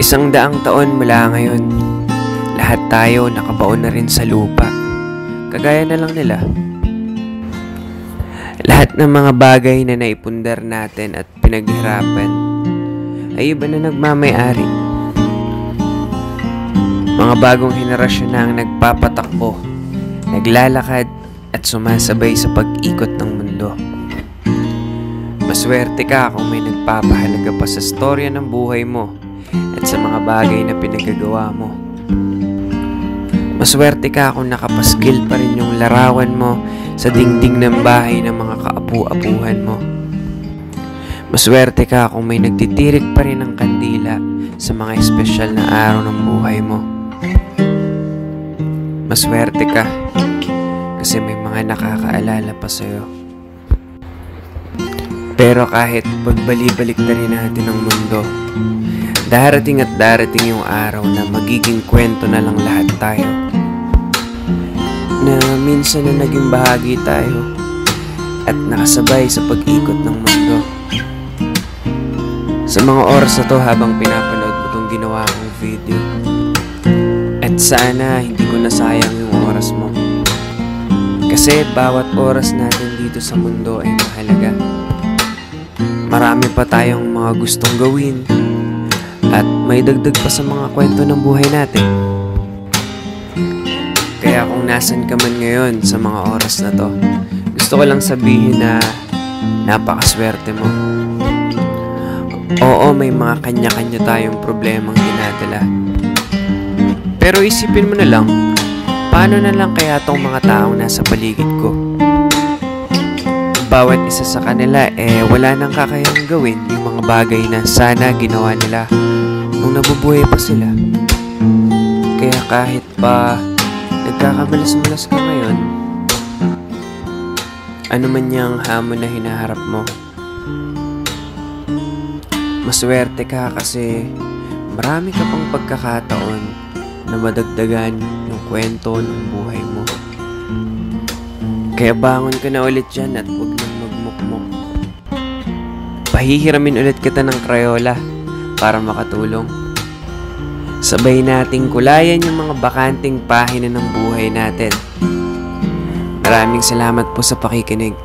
100 taon mula ngayon, lahat tayo nakabaon na rin sa lupa. Kagaya na lang nila. Lahat ng mga bagay na naipundar natin at pinaghirapan ay iba na nagmamay-ari. Mga bagong henerasyon na ang nagpapatakbo, naglalakad at sumasabay sa pag-ikot ng mundo. Maswerte ka kung may nagpapahalaga pa sa storya ng buhay mo at sa mga bagay na pinagagawa mo. Maswerte ka kung nakapaskil pa rin yung larawan mo sa dingding ng bahay ng mga kaapu-apuhan mo. Maswerte ka kung may nagtitirik pa rin ng kandila sa mga espesyal na araw ng buhay mo. Maswerte ka kasi may mga nakakaalala pa sa'yo. Pero kahit pagbali-balik na rin natin ang mundo, darating at darating yung araw na magiging kwento na lang lahat tayo. Na minsan na naging bahagi tayo at nakasabay sa pag-ikot ng mundo. Sa mga oras na to habang pinapanood mo tong ginawa kong video, at sana hindi ko nasayang yung oras mo. Kasi bawat oras natin dito sa mundo ay mahalaga. Marami pa tayong mga gustong gawin at may dagdag pa sa mga kwento ng buhay natin. Kaya kung nasan ka man ngayon sa mga oras na to, gusto ko lang sabihin na napakaswerte mo. Oo, may mga kanya-kanya tayong problemang dinadala. Pero isipin mo na lang, paano na lang kaya tong mga taong nasa paligid ko? Bawat isa sa kanila wala nang kakayang gawin yung mga bagay na sana ginawa nila nung nabubuhay pa sila. Kaya kahit pa nagkakamalas-malas ka ngayon, ano man yung hamon na hinaharap mo, maswerte ka kasi marami ka pang pagkakataon na madagdagan yung kwento ng buhay mo. Kaya bangon ka na ulit dyan at huwag nang magmukmuk. Pahihiramin ulit kita ng Crayola para makatulong. Sabay nating kulayan yung mga bakanting pahina ng buhay natin. Maraming salamat po sa pakikinig.